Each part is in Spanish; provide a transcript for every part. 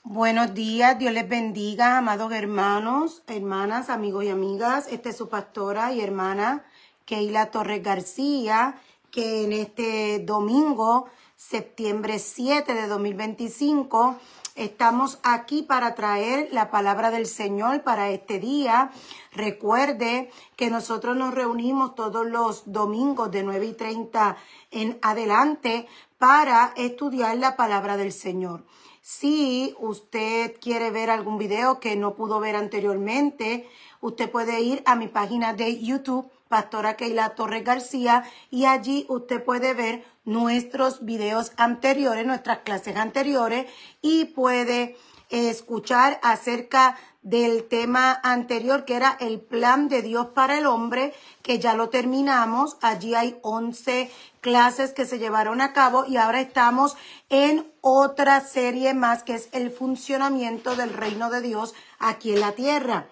Buenos días, Dios les bendiga, amados hermanos, hermanas, amigos y amigas. Esta es su pastora y hermana Keila Torres García, que en este domingo, septiembre 7 de 2025, estamos aquí para traer la palabra del Señor para este día. Recuerde que nosotros nos reunimos todos los domingos de 9:30 en adelante para estudiar la palabra del Señor. Si usted quiere ver algún video que no pudo ver anteriormente, usted puede ir a mi página de YouTube, Pastora Keila Torres García, y allí usted puede ver nuestros videos anteriores, nuestras clases anteriores, y puede escuchar acerca del tema anterior, que era el plan de Dios para el hombre, que ya lo terminamos. Allí hay 11 clases que se llevaron a cabo y ahora estamos en otra serie más, que es el funcionamiento del reino de Dios aquí en la tierra.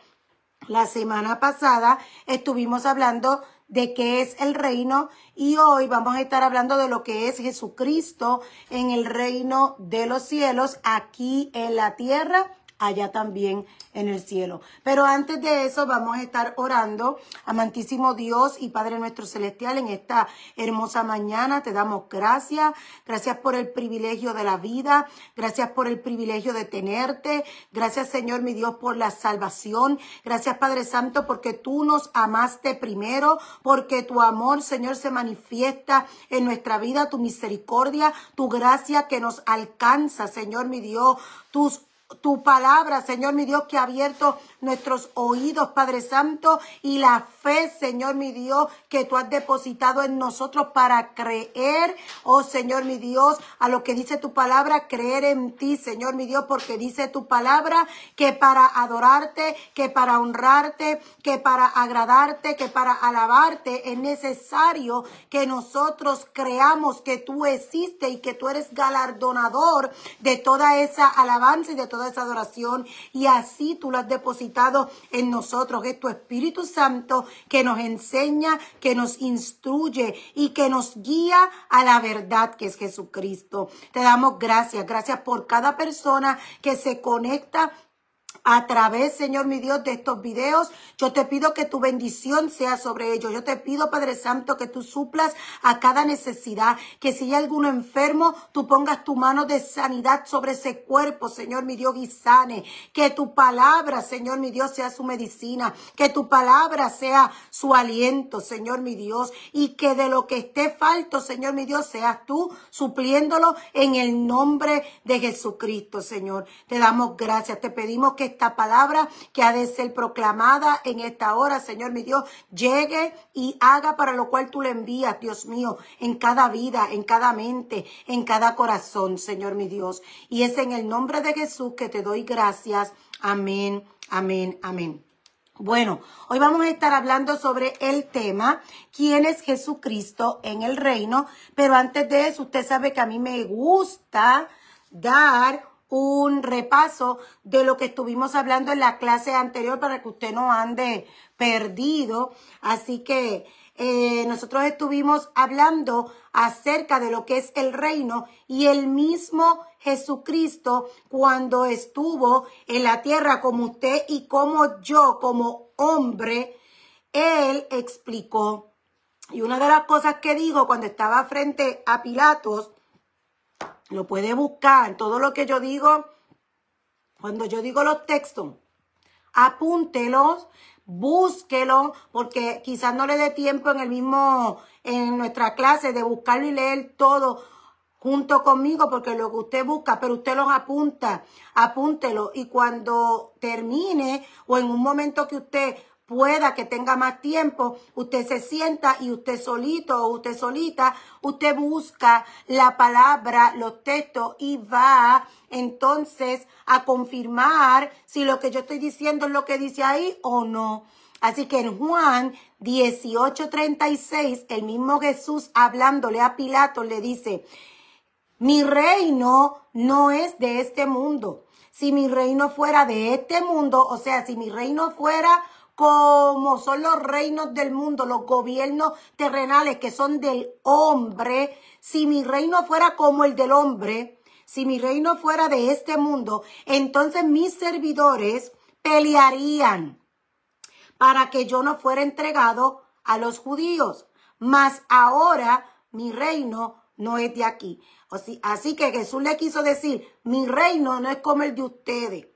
La semana pasada estuvimos hablando de qué es el reino y hoy vamos a estar hablando de lo que es Jesucristo en el reino de los cielos, aquí en la tierra, allá también en el cielo. Pero antes de eso vamos a estar orando. Amantísimo Dios y Padre nuestro celestial, en esta hermosa mañana te damos gracias. Gracias por el privilegio de la vida. Gracias por el privilegio de tenerte. Gracias, Señor, mi Dios, por la salvación. Gracias, Padre Santo, porque tú nos amaste primero, porque tu amor, Señor, se manifiesta en nuestra vida, tu misericordia, tu gracia que nos alcanza, Señor, mi Dios, tu palabra, Señor, mi Dios, que ha abierto nuestros oídos, Padre Santo, y la fe, Señor, mi Dios, que tú has depositado en nosotros para creer, oh Señor, mi Dios, a lo que dice tu palabra, creer en ti, Señor, mi Dios, porque dice tu palabra que para adorarte, que para honrarte, que para agradarte, que para alabarte, es necesario que nosotros creamos que tú existes y que tú eres galardonador de toda esa alabanza y de toda esa adoración, y así tú lo has depositado en nosotros. Es tu Espíritu Santo que nos enseña, que nos instruye y que nos guía a la verdad, que es Jesucristo. Te damos gracias por cada persona que se conecta a través, Señor, mi Dios, de estos videos. Yo te pido que tu bendición sea sobre ellos. Yo te pido, Padre Santo, que tú suplas a cada necesidad, que si hay alguno enfermo, tú pongas tu mano de sanidad sobre ese cuerpo, Señor, mi Dios, y sane. Que tu palabra, Señor, mi Dios, sea su medicina, que tu palabra sea su aliento, Señor, mi Dios, y que de lo que esté falto, Señor, mi Dios, seas tú supliéndolo en el nombre de Jesucristo, Señor. Te damos gracias, te pedimos que esta palabra que ha de ser proclamada en esta hora, Señor, mi Dios, llegue y haga para lo cual tú le envías, Dios mío, en cada vida, en cada mente, en cada corazón, Señor, mi Dios. Y es en el nombre de Jesús que te doy gracias. Amén, amén, amén. Bueno, hoy vamos a estar hablando sobre el tema, ¿quién es Jesucristo en el reino? Pero antes de eso, usted sabe que a mí me gusta dar un repaso de lo que estuvimos hablando en la clase anterior para que usted no ande perdido. Así que nosotros estuvimos hablando acerca de lo que es el reino, y el mismo Jesucristo, cuando estuvo en la tierra como usted y como yo, como hombre, él explicó. Y una de las cosas que dijo cuando estaba frente a Pilatos, lo puede buscar, todo lo que yo digo, cuando yo digo los textos, apúntelos, búsquelo, porque quizás no le dé tiempo en nuestra clase de buscarlo y leer todo junto conmigo, porque lo que usted busca, pero usted los apunta, apúntelo, y cuando termine o en un momento que usted pueda, que tenga más tiempo, usted se sienta y usted solito o usted solita, usted busca la palabra, los textos, y va entonces a confirmar si lo que yo estoy diciendo es lo que dice ahí o no. Así que en Juan 18:36, el mismo Jesús hablándole a Pilato le dice: mi reino no es de este mundo. Si mi reino fuera de este mundo, o sea, si mi reino fuera como son los reinos del mundo, los gobiernos terrenales que son del hombre, si mi reino fuera como el del hombre, si mi reino fuera de este mundo, entonces mis servidores pelearían para que yo no fuera entregado a los judíos. Mas ahora mi reino no es de aquí. Así que Jesús le quiso decir, mi reino no es como el de ustedes.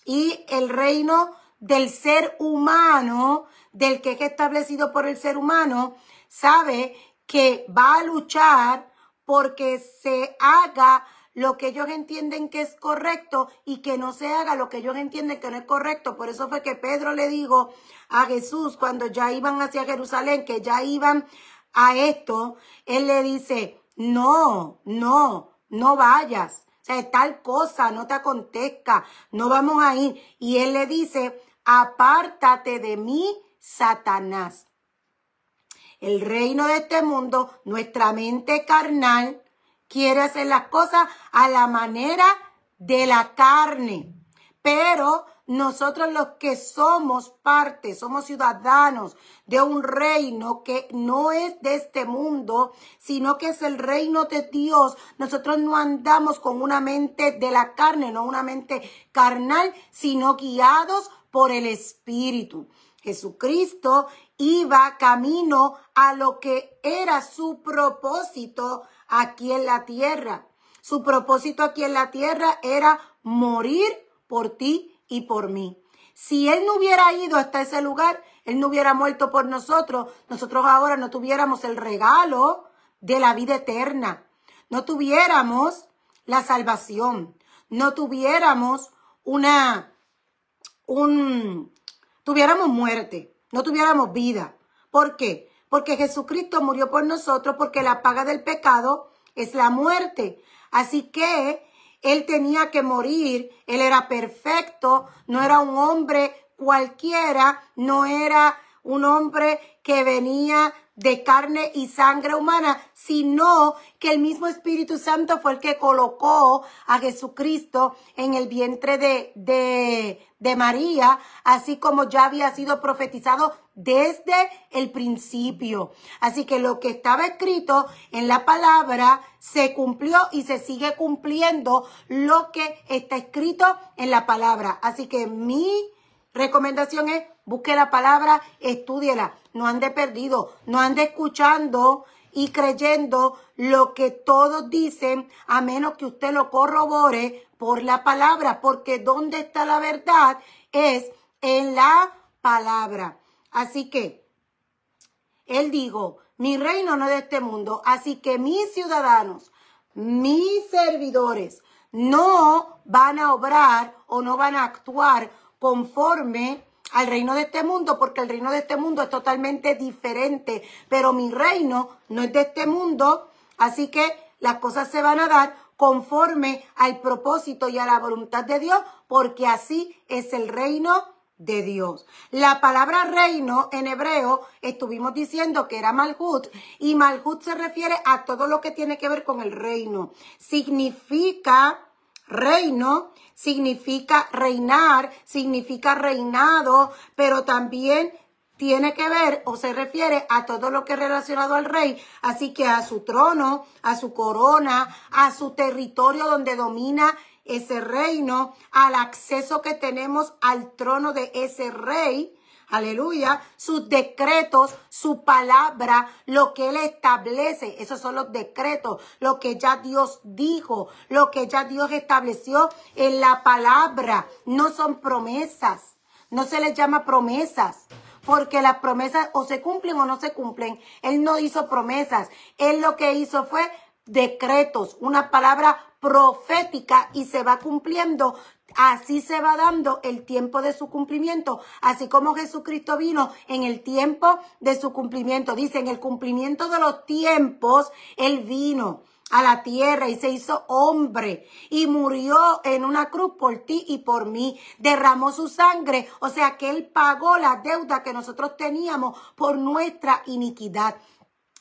Y el reino del ser humano, del que es establecido por el ser humano, sabe que va a luchar porque se haga lo que ellos entienden que es correcto y que no se haga lo que ellos entienden que no es correcto. Por eso fue que Pedro le dijo a Jesús cuando ya iban hacia Jerusalén, que ya iban a esto, él le dice, no vayas. O sea, tal cosa no te acontezca, no vamos a ir. Y él le dice, apártate de mí, Satanás. El reino de este mundo, nuestra mente carnal, quiere hacer las cosas a la manera de la carne. Pero nosotros los que somos parte, somos ciudadanos de un reino que no es de este mundo, sino que es el reino de Dios. Nosotros no andamos con una mente de la carne, no una mente carnal, sino guiados por el Espíritu. Jesucristo iba camino a lo que era su propósito aquí en la tierra. Su propósito aquí en la tierra era morir por ti y por mí. Si él no hubiera ido hasta ese lugar, él no hubiera muerto por nosotros. Nosotros ahora no tuviéramos el regalo de la vida eterna. No tuviéramos la salvación. No tuviéramos tuviéramos muerte. No tuviéramos vida. ¿Por qué? Porque Jesucristo murió por nosotros, porque la paga del pecado es la muerte. Así que él tenía que morir, él era perfecto, no era un hombre cualquiera, no era un hombre que venía de carne y sangre humana, sino que el mismo Espíritu Santo fue el que colocó a Jesucristo en el vientre de María, así como ya había sido profetizado desde el principio. Así que lo que estaba escrito en la palabra se cumplió y se sigue cumpliendo lo que está escrito en la palabra. Así que mi recomendación es, busque la palabra, estúdiela, no ande perdido, no ande escuchando y creyendo lo que todos dicen, a menos que usted lo corrobore por la palabra, porque donde está la verdad es en la palabra. Así que él dijo, mi reino no es de este mundo, así que mis ciudadanos, mis servidores, no van a obrar o no van a actuar conforme al reino de este mundo, porque el reino de este mundo es totalmente diferente, pero mi reino no es de este mundo, así que las cosas se van a dar conforme al propósito y a la voluntad de Dios, porque así es el reino de Dios. La palabra reino en hebreo estuvimos diciendo que era Malhut, y Malhut se refiere a todo lo que tiene que ver con el reino. Significa reino, significa reinar, significa reinado, pero también tiene que ver o se refiere a todo lo que es relacionado al rey, así que a su trono, a su corona, a su territorio donde domina ese reino, al acceso que tenemos al trono de ese rey. Aleluya, sus decretos, su palabra, lo que él establece, esos son los decretos, lo que ya Dios dijo, lo que ya Dios estableció en la palabra. No son promesas, no se les llama promesas, porque las promesas o se cumplen o no se cumplen. Él no hizo promesas, él lo que hizo fue decretos, una palabra profética, y se va cumpliendo. Así se va dando el tiempo de su cumplimiento, así como Jesucristo vino en el tiempo de su cumplimiento. Dice, en el cumplimiento de los tiempos, él vino a la tierra y se hizo hombre y murió en una cruz por ti y por mí. Derramó su sangre, o sea que él pagó la deuda que nosotros teníamos por nuestra iniquidad.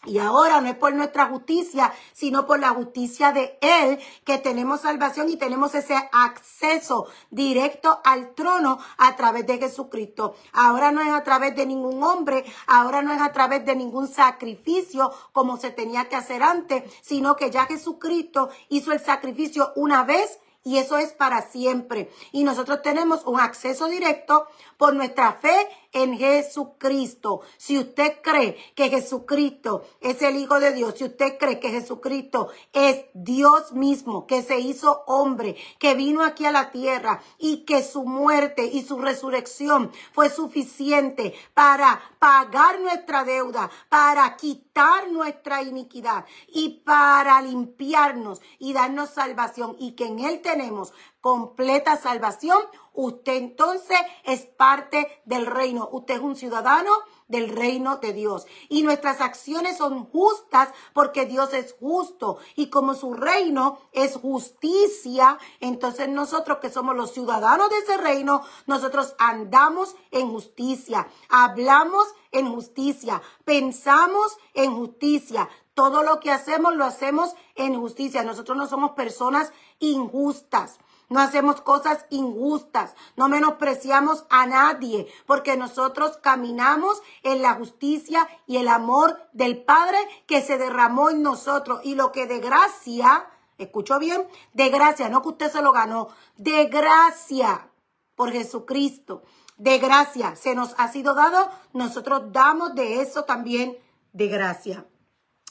Y ahora no es por nuestra justicia, sino por la justicia de Él, que tenemos salvación y tenemos ese acceso directo al trono a través de Jesucristo. Ahora no es a través de ningún hombre, ahora no es a través de ningún sacrificio como se tenía que hacer antes, sino que ya Jesucristo hizo el sacrificio una vez y eso es para siempre. Y nosotros tenemos un acceso directo por nuestra fe en Jesucristo. Si usted cree que Jesucristo es el Hijo de Dios, si usted cree que Jesucristo es Dios mismo, que se hizo hombre, que vino aquí a la tierra y que su muerte y su resurrección fue suficiente para pagar nuestra deuda, para quitar nuestra iniquidad y para limpiarnos y darnos salvación, y que en Él tenemos completa salvación, usted entonces es parte del reino. Usted es un ciudadano del reino de Dios. Y nuestras acciones son justas porque Dios es justo. Y como su reino es justicia, entonces nosotros que somos los ciudadanos de ese reino, nosotros andamos en justicia, hablamos en justicia, pensamos en justicia. Todo lo que hacemos lo hacemos en justicia. Nosotros no somos personas injustas. No hacemos cosas injustas, no menospreciamos a nadie, porque nosotros caminamos en la justicia y el amor del Padre que se derramó en nosotros. Y lo que de gracia, ¿escuchó bien? De gracia, no que usted se lo ganó, de gracia por Jesucristo, de gracia se nos ha sido dado, nosotros damos de eso también de gracia.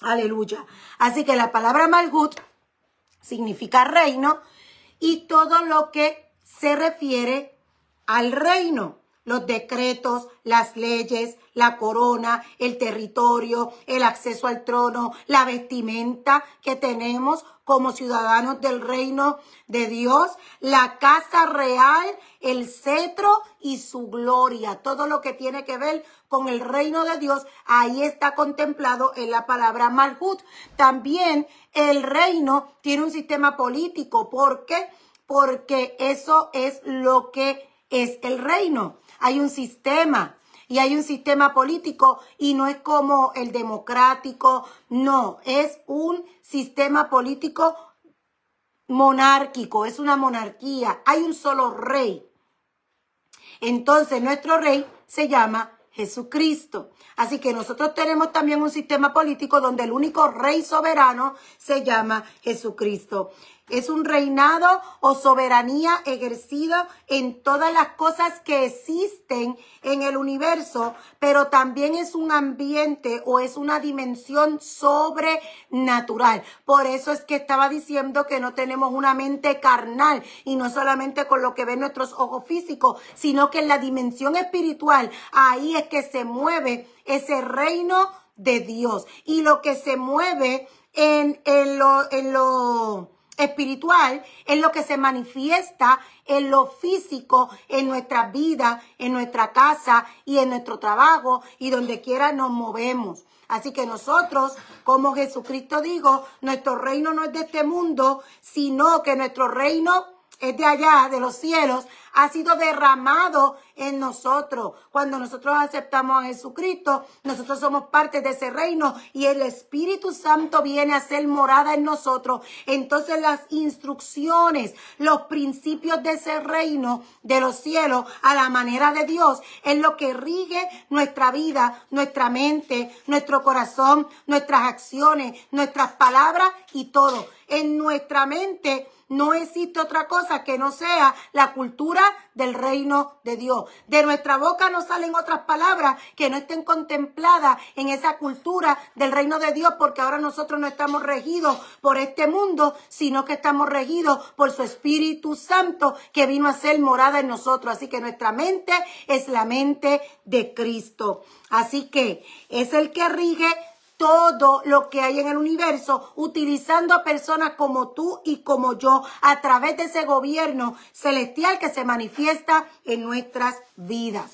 Aleluya. Así que la palabra Malhut significa reino, y todo lo que se refiere al reino, los decretos, las leyes, la corona, el territorio, el acceso al trono, la vestimenta que tenemos como ciudadanos del reino de Dios, la casa real, el cetro y su gloria. Todo lo que tiene que ver con el reino de Dios, ahí está contemplado en la palabra Malhut. También el reino tiene un sistema político. ¿Por qué? Porque eso es lo que es el reino. Hay un sistema. Y hay un sistema político y no es como el democrático, no, es un sistema político monárquico, es una monarquía, hay un solo rey. Entonces nuestro rey se llama Jesucristo. Así que nosotros tenemos también un sistema político donde el único rey soberano se llama Jesucristo. Es un reinado o soberanía ejercida en todas las cosas que existen en el universo, pero también es un ambiente o es una dimensión sobrenatural. Por eso es que estaba diciendo que no tenemos una mente carnal y no solamente con lo que ven nuestros ojos físicos, sino que en la dimensión espiritual, ahí es que se mueve ese reino de Dios. Y lo que se mueve en lo espiritual es lo que se manifiesta en lo físico, en nuestra vida, en nuestra casa y en nuestro trabajo y donde quiera nos movemos. Así que nosotros, como Jesucristo dijo, nuestro reino no es de este mundo, sino que nuestro reino es de allá, de los cielos, ha sido derramado en nosotros. Cuando nosotros aceptamos a Jesucristo, nosotros somos parte de ese reino y el Espíritu Santo viene a ser morada en nosotros. Entonces las instrucciones, los principios de ese reino de los cielos a la manera de Dios es lo que rige nuestra vida, nuestra mente, nuestro corazón, nuestras acciones, nuestras palabras y todo. En nuestra mente no existe otra cosa que no sea la cultura del reino de Dios. De nuestra boca no salen otras palabras que no estén contempladas en esa cultura del reino de Dios, porque ahora nosotros no estamos regidos por este mundo, sino que estamos regidos por su Espíritu Santo que vino a ser morada en nosotros. Así que nuestra mente es la mente de Cristo. Así que es el que rige todo lo que hay en el universo, utilizando a personas como tú y como yo a través de ese gobierno celestial que se manifiesta en nuestras vidas.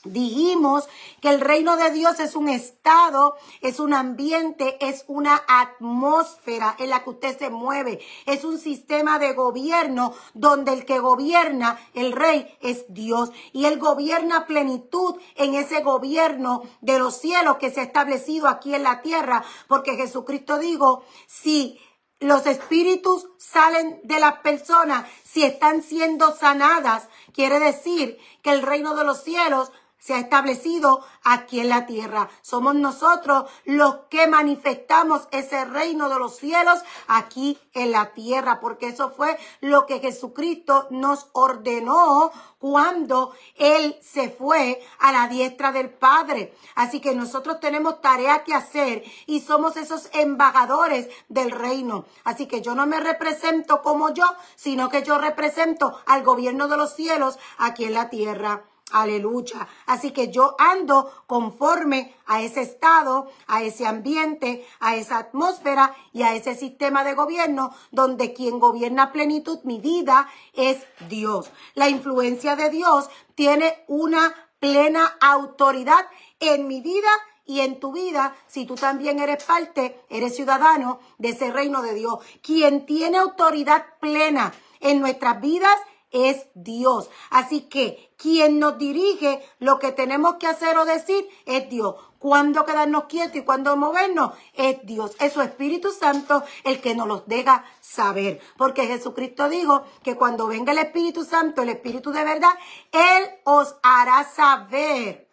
Dijimos que el reino de Dios es un estado, es un ambiente, es una atmósfera en la que usted se mueve. Es un sistema de gobierno donde el que gobierna, el rey, es Dios. Y él gobierna a plenitud en ese gobierno de los cielos que se ha establecido aquí en la tierra. Porque Jesucristo dijo, si los espíritus salen de las personas, si están siendo sanadas, quiere decir que el reino de los cielos se ha establecido aquí en la tierra. Somos nosotros los que manifestamos ese reino de los cielos aquí en la tierra, porque eso fue lo que Jesucristo nos ordenó cuando Él se fue a la diestra del Padre. Así que nosotros tenemos tarea que hacer y somos esos embajadores del reino. Así que yo no me represento como yo, sino que yo represento al gobierno de los cielos aquí en la tierra. Aleluya. Así que yo ando conforme a ese estado, a ese ambiente, a esa atmósfera y a ese sistema de gobierno donde quien gobierna a plenitud mi vida es Dios. La influencia de Dios tiene una plena autoridad en mi vida y en tu vida, si tú también eres parte, eres ciudadano de ese reino de Dios. Quien tiene autoridad plena en nuestras vidas es Dios. Así que quien nos dirige lo que tenemos que hacer o decir es Dios. Cuándo quedarnos quietos y cuándo movernos es Dios. Es su Espíritu Santo el que nos los deja saber. Porque Jesucristo dijo que cuando venga el Espíritu Santo, el Espíritu de verdad, Él os hará saber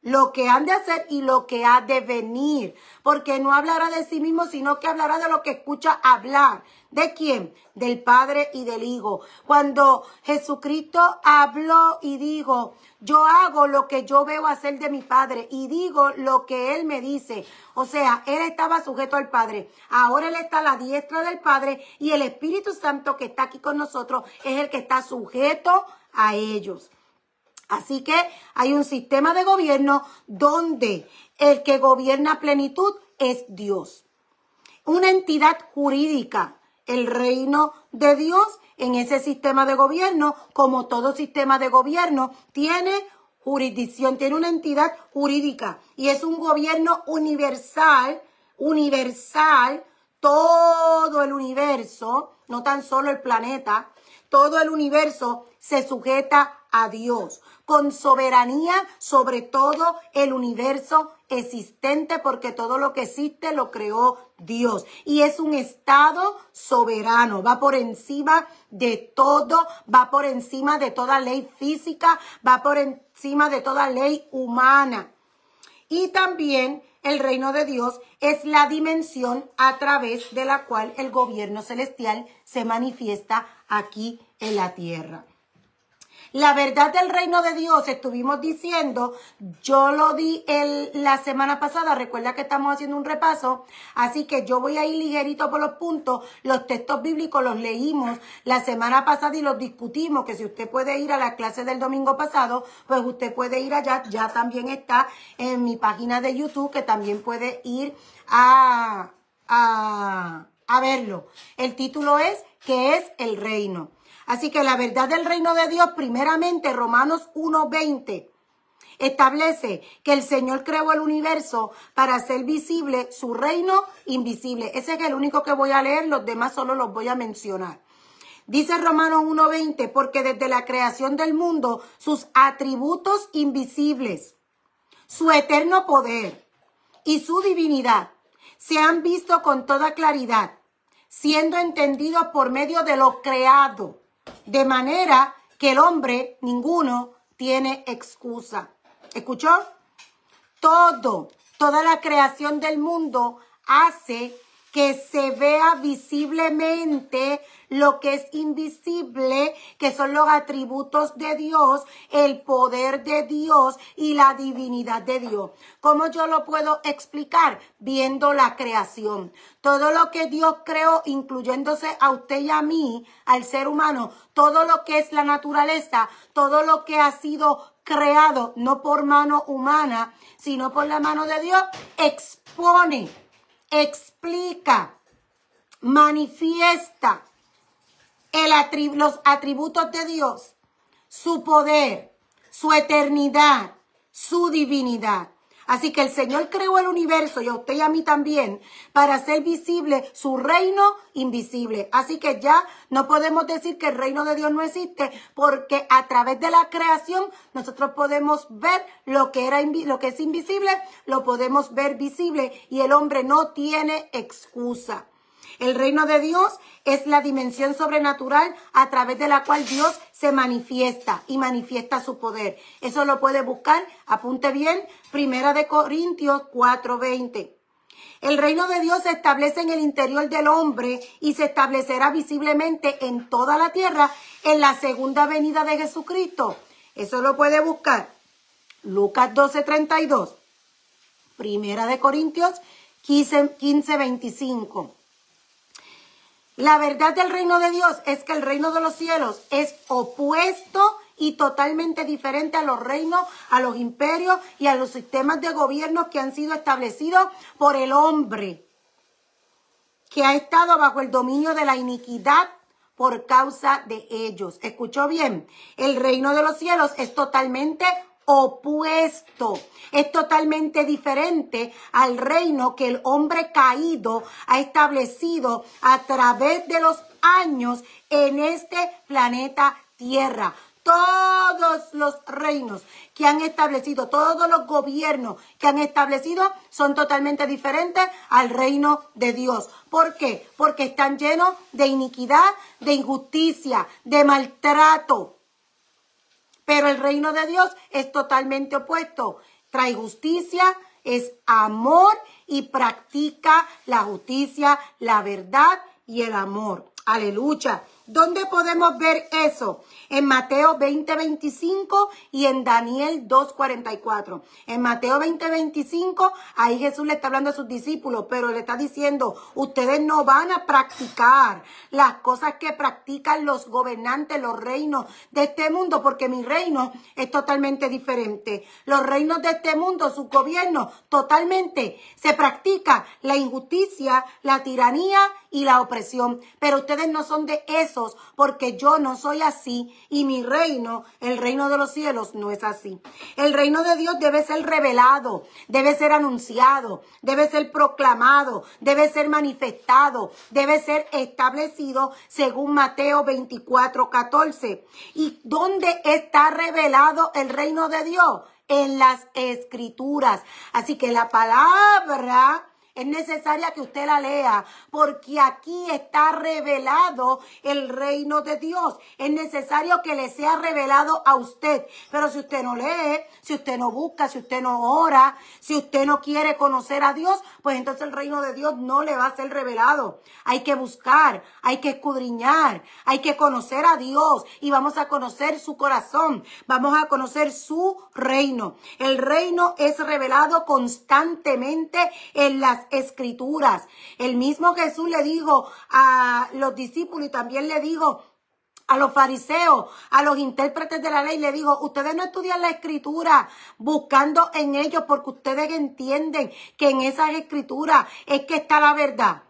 lo que han de hacer y lo que ha de venir. Porque no hablará de sí mismo, sino que hablará de lo que escucha hablar. ¿De quién? Del Padre y del Hijo. Cuando Jesucristo habló y dijo, yo hago lo que yo veo hacer de mi Padre y digo lo que Él me dice. O sea, Él estaba sujeto al Padre. Ahora Él está a la diestra del Padre y el Espíritu Santo que está aquí con nosotros es el que está sujeto a ellos. Así que hay un sistema de gobierno donde el que gobierna a plenitud es Dios. Una entidad jurídica, el reino de Dios en ese sistema de gobierno, como todo sistema de gobierno, tiene jurisdicción, tiene una entidad jurídica y es un gobierno universal, todo el universo, no tan solo el planeta, todo el universo se sujeta a Dios, con soberanía sobre todo el universo existente, porque todo lo que existe lo creó Dios. Y es un estado soberano, va por encima de todo, va por encima de toda ley física, va por encima de toda ley humana. Y también el reino de Dios es la dimensión a través de la cual el gobierno celestial se manifiesta aquí en la tierra. La verdad del reino de Dios, estuvimos diciendo, yo lo di la semana pasada, recuerda que estamos haciendo un repaso, así que yo voy a ir ligerito por los puntos. Los textos bíblicos los leímos la semana pasada y los discutimos, que si usted puede ir a la clase del domingo pasado, pues usted puede ir allá, ya también está en mi página de YouTube, que también puede ir a verlo. El título es, ¿qué es el reino? Así que la verdad del reino de Dios, primeramente, Romanos 1:20, establece que el Señor creó el universo para hacer visible su reino invisible. Ese es el único que voy a leer, los demás solo los voy a mencionar. Dice Romanos 1:20, porque desde la creación del mundo, sus atributos invisibles, su eterno poder y su divinidad se han visto con toda claridad, siendo entendidos por medio de lo creado. De manera que el hombre, ninguno, tiene excusa. ¿Escuchó? Toda la creación del mundo hace que se vea visiblemente lo que es invisible, que son los atributos de Dios, el poder de Dios y la divinidad de Dios. ¿Cómo yo lo puedo explicar? Viendo la creación. Todo lo que Dios creó, incluyéndose a usted y a mí, al ser humano, todo lo que es la naturaleza, todo lo que ha sido creado, no por mano humana, sino por la mano de Dios, expone, explica, manifiesta los atributos de Dios, su poder, su eternidad, su divinidad. Así que el Señor creó el universo, y a usted y a mí también, para hacer visible su reino invisible. Así que ya no podemos decir que el reino de Dios no existe, porque a través de la creación nosotros podemos ver lo que es invisible, lo podemos ver visible, y el hombre no tiene excusa. El reino de Dios es la dimensión sobrenatural a través de la cual Dios se manifiesta y manifiesta su poder. Eso lo puede buscar, apunte bien, 1 Corintios 4:20. El reino de Dios se establece en el interior del hombre y se establecerá visiblemente en toda la tierra en la segunda venida de Jesucristo. Eso lo puede buscar. Lucas 12:32. 1 Corintios 15:25. La verdad del reino de Dios es que el reino de los cielos es opuesto y totalmente diferente a los reinos, a los imperios y a los sistemas de gobierno que han sido establecidos por el hombre, que ha estado bajo el dominio de la iniquidad por causa de ellos. ¿Escuchó bien? El reino de los cielos es totalmente opuesto, es totalmente diferente al reino que el hombre caído ha establecido a través de los años en este planeta Tierra. Todos los reinos que han establecido, todos los gobiernos que han establecido son totalmente diferentes al reino de Dios. ¿Por qué? Porque están llenos de iniquidad, de injusticia, de maltrato. Pero el reino de Dios es totalmente opuesto. Trae justicia, es amor y practica la justicia, la verdad y el amor. Aleluya. ¿Dónde podemos ver eso? En Mateo 20:25 y en Daniel 2:44. En Mateo 20:25, ahí Jesús le está hablando a sus discípulos, pero le está diciendo, ustedes no van a practicar las cosas que practican los gobernantes, los reinos de este mundo, porque mi reino es totalmente diferente. Los reinos de este mundo, sus gobiernos, totalmente se practica la injusticia, la tiranía y la opresión. Pero ustedes no son de esos, porque yo no soy así y mi reino, el reino de los cielos, no es así. El reino de Dios debe ser revelado, debe ser anunciado, debe ser proclamado, debe ser manifestado, debe ser establecido según Mateo 24:14. ¿Y dónde está revelado el reino de Dios? En las Escrituras. Así que la palabra es necesaria que usted la lea, porque aquí está revelado el reino de Dios. Es necesario que le sea revelado a usted. Pero si usted no lee, si usted no busca, si usted no ora, si usted no quiere conocer a Dios, pues entonces el reino de Dios no le va a ser revelado. Hay que buscar, hay que escudriñar, hay que conocer a Dios y vamos a conocer su corazón, vamos a conocer su reino. El reino es revelado constantemente en las Escrituras. El mismo Jesús le dijo a los discípulos y también le dijo a los fariseos, a los intérpretes de la ley, le dijo, ustedes no estudian la Escritura buscando en ellos porque ustedes entienden que en esas Escrituras es que está la verdad.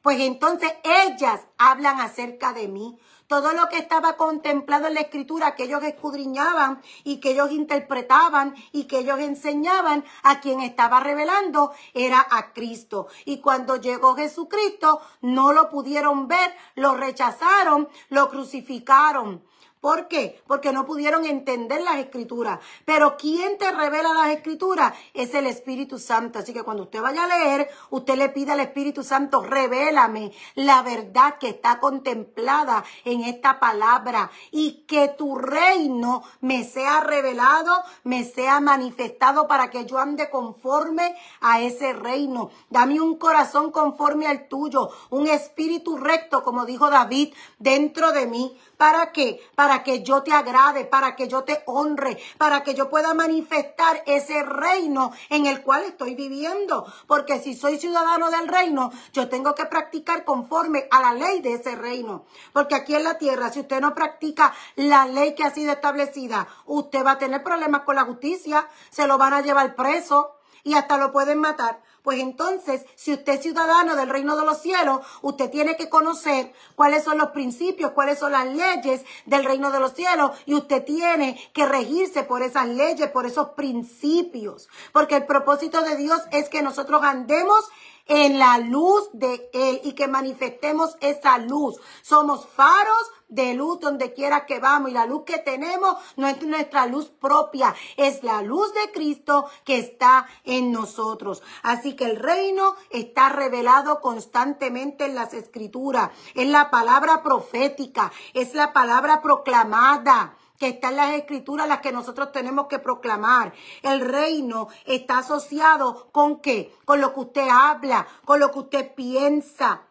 Pues entonces ellas hablan acerca de mí. Todo lo que estaba contemplado en la Escritura, que ellos escudriñaban y que ellos interpretaban y que ellos enseñaban, a quien estaba revelando era a Cristo. Y cuando llegó Jesucristo, no lo pudieron ver, lo rechazaron, lo crucificaron. ¿Por qué? Porque no pudieron entender las Escrituras. Pero ¿quién te revela las Escrituras? Es el Espíritu Santo. Así que cuando usted vaya a leer, usted le pide al Espíritu Santo, revélame la verdad que está contemplada en esta palabra y que tu reino me sea revelado, me sea manifestado para que yo ande conforme a ese reino. Dame un corazón conforme al tuyo, un espíritu recto, como dijo David, dentro de mí. ¿Para qué? Para que yo te agrade, para que yo te honre, para que yo pueda manifestar ese reino en el cual estoy viviendo. Porque si soy ciudadano del reino, yo tengo que practicar conforme a la ley de ese reino. Porque aquí en la tierra, si usted no practica la ley que ha sido establecida, usted va a tener problemas con la justicia, se lo van a llevar preso y hasta lo pueden matar. Pues entonces, si usted es ciudadano del reino de los cielos, usted tiene que conocer cuáles son los principios, cuáles son las leyes del reino de los cielos, y usted tiene que regirse por esas leyes, por esos principios, porque el propósito de Dios es que nosotros andemos en la luz de Él y que manifestemos esa luz. Somos faros de luz donde quiera que vamos, y la luz que tenemos no es nuestra luz propia, es la luz de Cristo que está en nosotros. Así que el reino está revelado constantemente en las Escrituras, es la palabra profética, es la palabra proclamada que está en las Escrituras, las que nosotros tenemos que proclamar. El reino está asociado ¿con qué? Con lo que usted habla, con lo que usted piensa.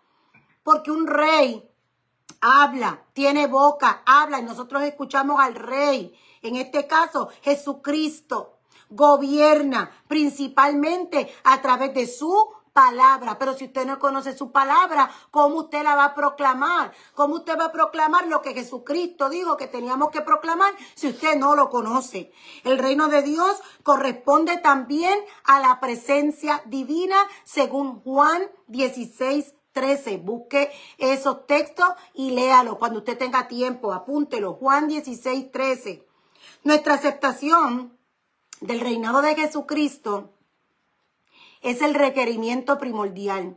Porque un rey habla, tiene boca, habla, y nosotros escuchamos al rey. En este caso, Jesucristo gobierna principalmente a través de su palabra. Pero si usted no conoce su palabra, ¿cómo usted la va a proclamar? ¿Cómo usted va a proclamar lo que Jesucristo dijo que teníamos que proclamar si usted no lo conoce? El reino de Dios corresponde también a la presencia divina según Juan 16:13. Busque esos textos y léalo cuando usted tenga tiempo. Apúntelo. Juan 16:13. Nuestra aceptación del reinado de Jesucristo es el requerimiento primordial.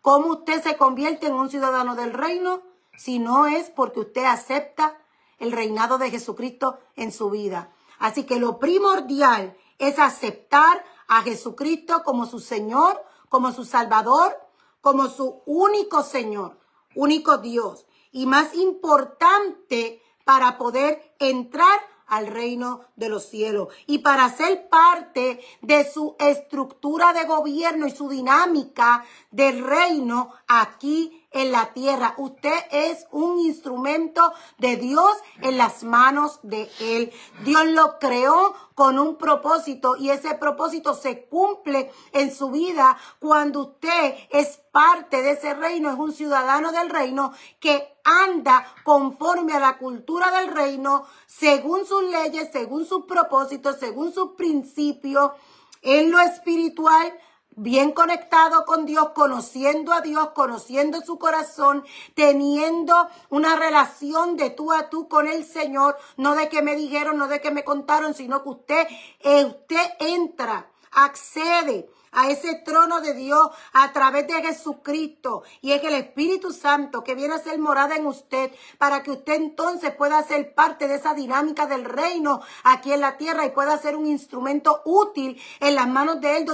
¿Cómo usted se convierte en un ciudadano del reino? Si no es porque usted acepta el reinado de Jesucristo en su vida. Así que lo primordial es aceptar a Jesucristo como su Señor, como su Salvador, como su único Señor, único Dios. Y más importante para poder entrar al reino de los cielos y para ser parte de su estructura de gobierno y su dinámica del reino aquí en la tierra. Usted es un instrumento de Dios en las manos de Él. Dios lo creó con un propósito y ese propósito se cumple en su vida cuando usted es parte de ese reino, es un ciudadano del reino que anda conforme a la cultura del reino, según sus leyes, según sus propósitos, según sus principios, en lo espiritual, bien conectado con Dios, conociendo a Dios, conociendo su corazón, teniendo una relación de tú a tú con el Señor, no de que me dijeron, no de que me contaron, sino que usted entra, accede a ese trono de Dios a través de Jesucristo, y es el Espíritu Santo que viene a ser morada en usted para que usted entonces pueda ser parte de esa dinámica del reino aquí en la tierra y pueda ser un instrumento útil en las manos de Él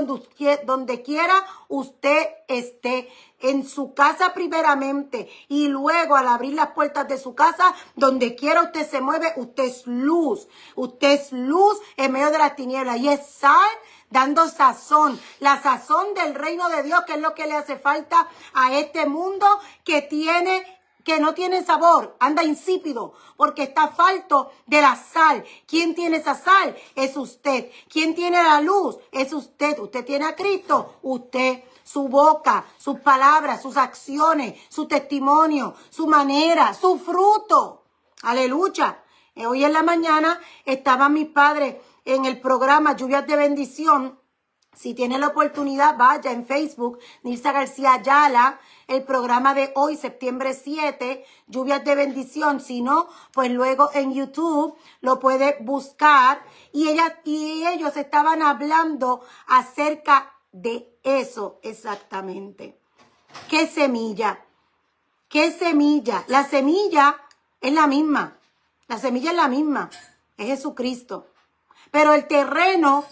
donde quiera usted esté. En su casa primeramente y luego al abrir las puertas de su casa, donde quiera usted se mueve, usted es luz en medio de las tinieblas y es sal dando sazón, la sazón del reino de Dios, que es lo que le hace falta a este mundo que no tiene sabor, anda insípido, porque está falto de la sal. ¿Quién tiene esa sal? Es usted. ¿Quién tiene la luz? Es usted. Usted tiene a Cristo, usted. Su boca, sus palabras, sus acciones, su testimonio, su manera, su fruto. Aleluya. Hoy en la mañana estaban mis padres en el programa Lluvias de Bendición. Si tiene la oportunidad, vaya en Facebook, Nilsa García Ayala, el programa de hoy, septiembre 7, Lluvias de Bendición. Si no, pues luego en YouTube lo puede buscar. Y ellos estaban hablando acerca de eso exactamente. ¿Qué semilla? ¿Qué semilla? La semilla es la misma. La semilla es la misma. Es Jesucristo. Pero el terreno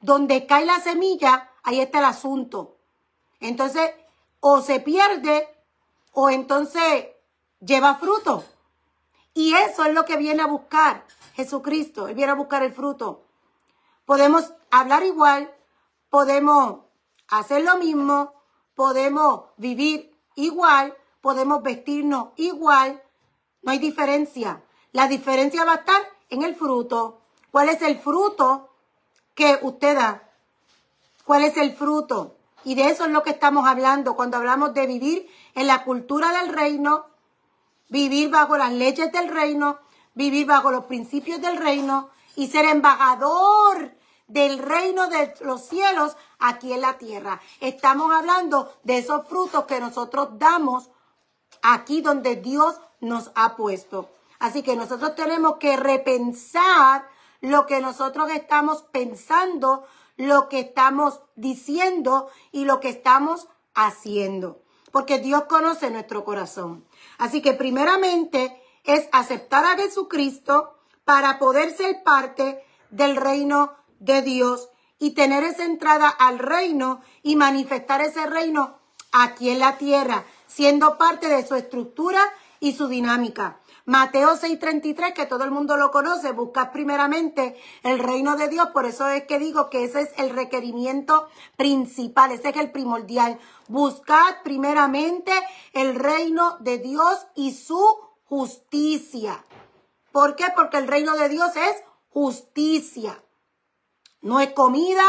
donde cae la semilla, ahí está el asunto. Entonces, o se pierde, o entonces lleva fruto. Y eso es lo que viene a buscar Jesucristo. Él viene a buscar el fruto. Podemos hablar igual, podemos hacer lo mismo, podemos vivir igual, podemos vestirnos igual. No hay diferencia. La diferencia va a estar en el fruto. ¿Cuál es el fruto que usted da? ¿Cuál es el fruto? Y de eso es lo que estamos hablando cuando hablamos de vivir en la cultura del reino, vivir bajo las leyes del reino, vivir bajo los principios del reino y ser embajador del reino de los cielos aquí en la tierra. Estamos hablando de esos frutos que nosotros damos aquí donde Dios nos ha puesto. Así que nosotros tenemos que repensar lo que nosotros estamos pensando, lo que estamos diciendo y lo que estamos haciendo. Porque Dios conoce nuestro corazón. Así que primeramente es aceptar a Jesucristo para poder ser parte del reino de Dios y tener esa entrada al reino y manifestar ese reino aquí en la tierra, siendo parte de su estructura y su dinámica. Mateo 6:33, que todo el mundo lo conoce, buscad primeramente el reino de Dios. Por eso es que digo que ese es el requerimiento principal, ese es el primordial. Buscad primeramente el reino de Dios y su justicia. ¿Por qué? Porque el reino de Dios es justicia. No es comida,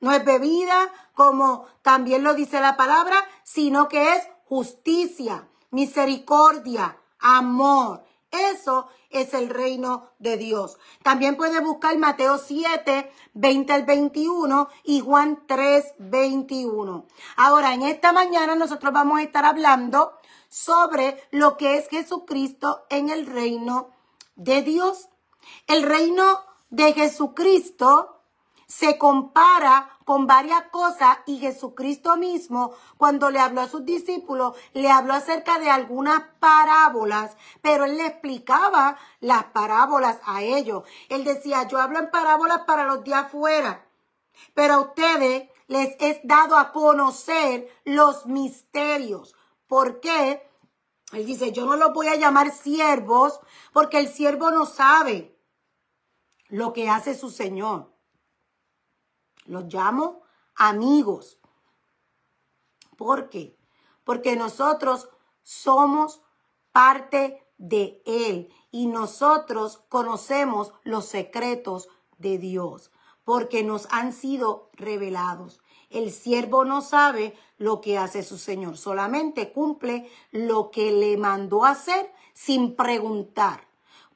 no es bebida, como también lo dice la palabra, sino que es justicia, misericordia, amor. Eso es el reino de Dios. También puede buscar Mateo 7, 20 al 21 y Juan 3, 21. Ahora, en esta mañana nosotros vamos a estar hablando sobre lo que es Jesucristo en el reino de Dios. El reino de Jesucristo se compara con varias cosas y Jesucristo mismo, cuando le habló a sus discípulos, le habló acerca de algunas parábolas, pero él le explicaba las parábolas a ellos. Él decía, yo hablo en parábolas para los de afuera, pero a ustedes les es dado a conocer los misterios. ¿Por qué? Él dice, yo no los voy a llamar siervos, porque el siervo no sabe lo que hace su Señor. Los llamo amigos. ¿Por qué? Porque nosotros somos parte de Él y nosotros conocemos los secretos de Dios porque nos han sido revelados. El siervo no sabe lo que hace su Señor, solamente cumple lo que le mandó hacer sin preguntar.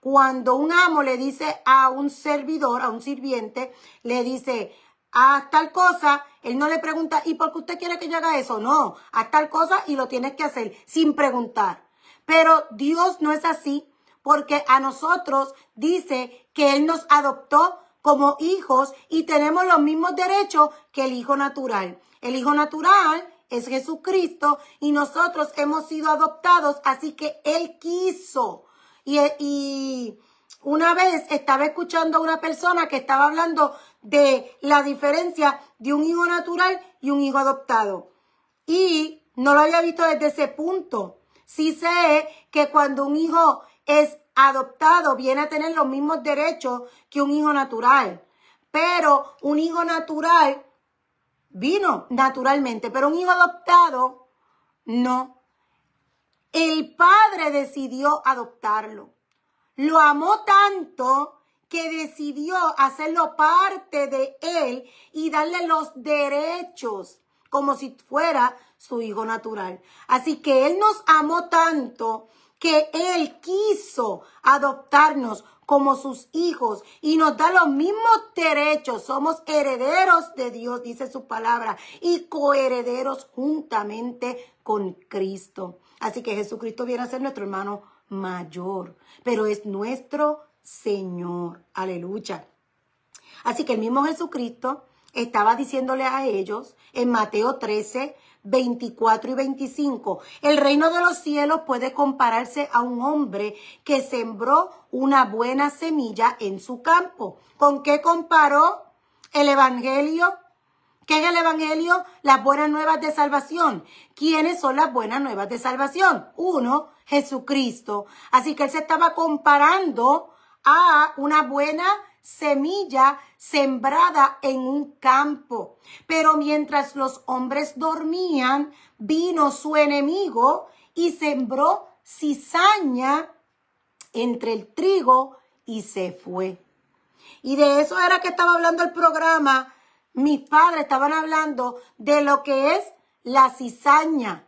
Cuando un amo le dice a un servidor, a un sirviente, le dice, haz tal cosa, él no le pregunta, ¿y por qué usted quiere que yo haga eso? No, haz tal cosa y lo tienes que hacer sin preguntar. Pero Dios no es así, porque a nosotros dice que Él nos adoptó como hijos y tenemos los mismos derechos que el hijo natural. El hijo natural es Jesucristo y nosotros hemos sido adoptados, así que Él quiso. Y una vez estaba escuchando a una persona que estaba hablando de la diferencia de un hijo natural y un hijo adoptado. Y no lo había visto desde ese punto. Sí sé que cuando un hijo es adoptado viene a tener los mismos derechos que un hijo natural. Pero un hijo natural vino naturalmente, pero un hijo adoptado no. El padre decidió adoptarlo. Lo amó tanto que decidió hacerlo parte de él y darle los derechos como si fuera su hijo natural. Así que él nos amó tanto que él quiso adoptarnos como sus hijos y nos da los mismos derechos. Somos herederos de Dios, dice su palabra, y coherederos juntamente con Cristo. Así que Jesucristo viene a ser nuestro hermano mayor, pero es nuestro Señor. Aleluya. Así que el mismo Jesucristo estaba diciéndole a ellos en Mateo 13, 24 y 25, el reino de los cielos puede compararse a un hombre que sembró una buena semilla en su campo. ¿Con qué comparó el evangelio? ¿Qué es el evangelio? Las buenas nuevas de salvación. ¿Quiénes son las buenas nuevas de salvación? Uno, Jesucristo. Así que él se estaba comparando a una buena semilla sembrada en un campo. Pero mientras los hombres dormían, vino su enemigo y sembró cizaña entre el trigo y se fue. Y de eso era que estaba hablando el programa. Mis padres estaban hablando de lo que es la cizaña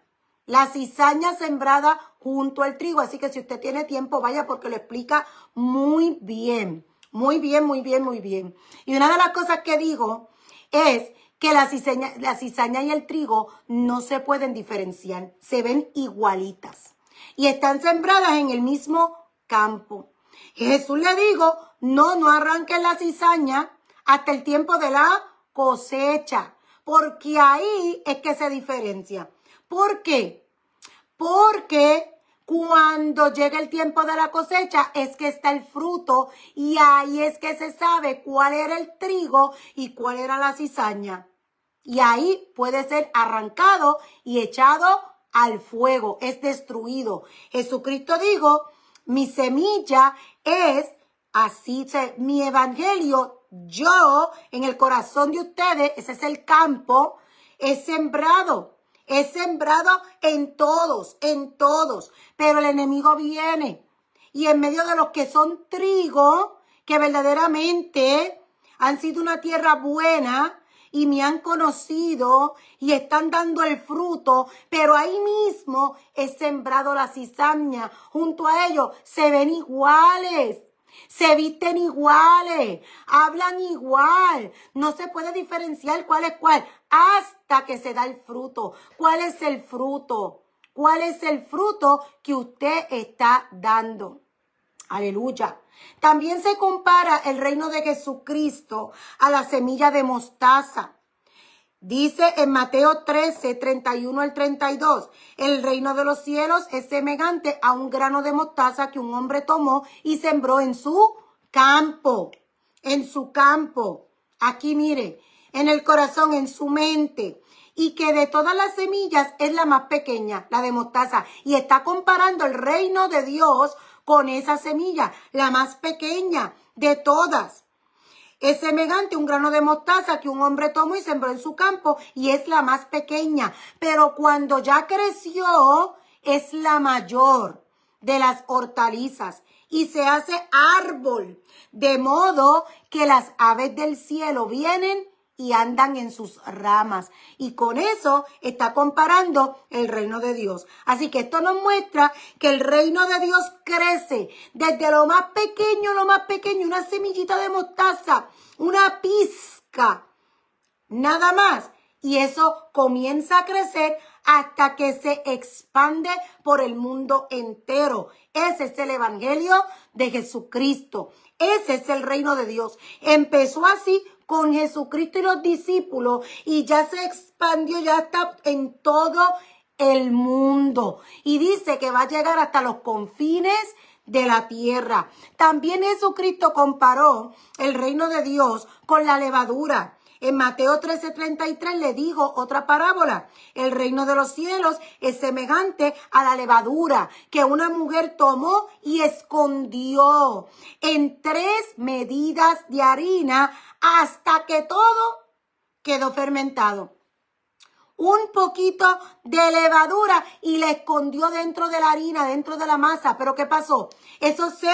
sembrada junto al trigo. Así que si usted tiene tiempo, vaya porque lo explica muy bien. Muy bien, muy bien, muy bien. Y una de las cosas que digo es que la cizaña y el trigo no se pueden diferenciar. Se ven igualitas. Y están sembradas en el mismo campo. Y Jesús le dijo, no arranquen la cizaña hasta el tiempo de la cosecha. Porque ahí es que se diferencia. ¿Por qué? Porque cuando llega el tiempo de la cosecha es que está el fruto y ahí es que se sabe cuál era el trigo y cuál era la cizaña. Y ahí puede ser arrancado y echado al fuego, es destruido. Jesucristo dijo, mi semilla es así, mi evangelio, yo en el corazón de ustedes, ese es el campo, es sembrado en todos, pero el enemigo viene y en medio de los que son trigo, que verdaderamente han sido una tierra buena y me han conocido y están dando el fruto, pero ahí mismo he sembrado la cizaña, junto a ellos se ven iguales. Se visten iguales, hablan igual, no se puede diferenciar cuál es cuál hasta que se da el fruto. ¿Cuál es el fruto? ¿Cuál es el fruto que usted está dando? Aleluya. También se compara el reino de Jesucristo a la semilla de mostaza. Dice en Mateo 13, 31 al 32, el reino de los cielos es semejante a un grano de mostaza que un hombre tomó y sembró en su campo. En su campo. Aquí mire, en el corazón, en su mente. Y que de todas las semillas es la más pequeña, la de mostaza. Y está comparando el reino de Dios con esa semilla, la más pequeña de todas. Es semejante a un grano de mostaza que un hombre tomó y sembró en su campo y es la más pequeña. Pero cuando ya creció, es la mayor de las hortalizas y se hace árbol. De modo que las aves del cielo vienen y andan en sus ramas. Y con eso está comparando el reino de Dios. Así que esto nos muestra que el reino de Dios crece desde lo más pequeño, una semillita de mostaza, una pizca, nada más. Y eso comienza a crecer hasta que se expande por el mundo entero. Ese es el evangelio de Jesucristo. Ese es el reino de Dios. Empezó así con Jesucristo y los discípulos y ya se expandió, ya está en todo el mundo. Y dice que va a llegar hasta los confines de la tierra. También Jesucristo comparó el reino de Dios con la levadura. En Mateo 13:33 le dijo otra parábola. El reino de los cielos es semejante a la levadura que una mujer tomó y escondió en 3 medidas de harina hasta que todo quedó fermentado. Un poquito de levadura y la escondió dentro de la harina, dentro de la masa. ¿Pero qué pasó? Eso se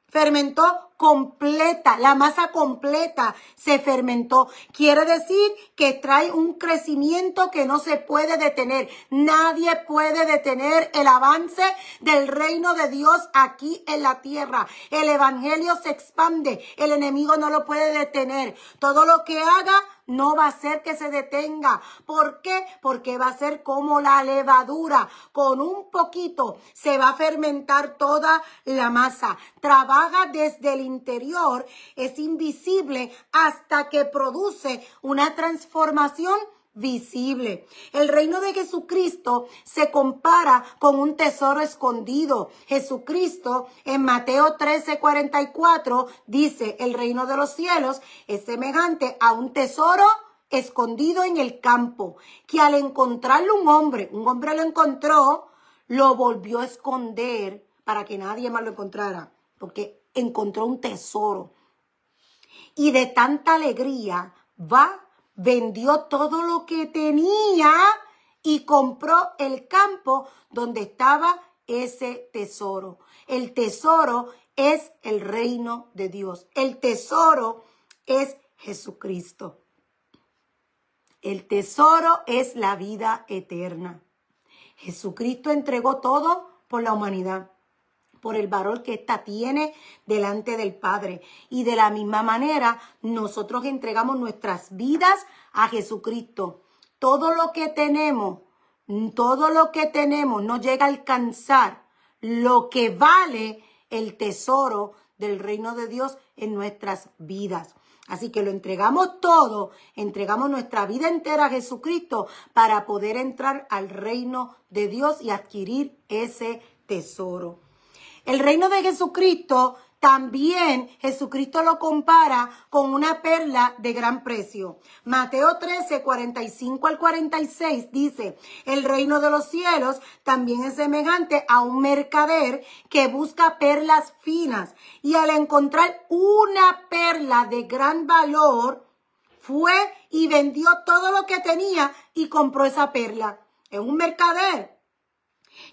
fermentó completa, la masa completa se fermentó. Quiere decir que trae un crecimiento que no se puede detener. Nadie puede detener el avance del reino de Dios aquí en la tierra. El evangelio se expande, el enemigo no lo puede detener. Todo lo que haga no va a hacer que se detenga. ¿Por qué? Porque va a ser como la levadura. Con un poquito se va a fermentar toda la masa. Trabaja desde el interior, es invisible hasta que produce una transformación visible. El reino de Jesucristo se compara con un tesoro escondido. Jesucristo en Mateo 13:44 dice, el reino de los cielos es semejante a un tesoro escondido en el campo, que al encontrarlo un hombre lo encontró, lo volvió a esconder para que nadie más lo encontrara, porque encontró un tesoro. Y de tanta alegría vendió todo lo que tenía y compró el campo donde estaba ese tesoro. El tesoro es el reino de Dios. El tesoro es Jesucristo. El tesoro es la vida eterna. Jesucristo entregó todo por la humanidad. por el valor que ésta tiene delante del Padre. Y de la misma manera, nosotros entregamos nuestras vidas a Jesucristo. Todo lo que tenemos no llega a alcanzar lo que vale el tesoro del reino de Dios en nuestras vidas. Así que lo entregamos todo, entregamos nuestra vida entera a Jesucristo para poder entrar al reino de Dios y adquirir ese tesoro. El reino de Jesucristo también Jesucristo lo compara con una perla de gran precio. Mateo 13, 45 al 46 dice, el reino de los cielos también es semejante a un mercader que busca perlas finas y al encontrar una perla de gran valor, fue y vendió todo lo que tenía y compró esa perla. Es un mercader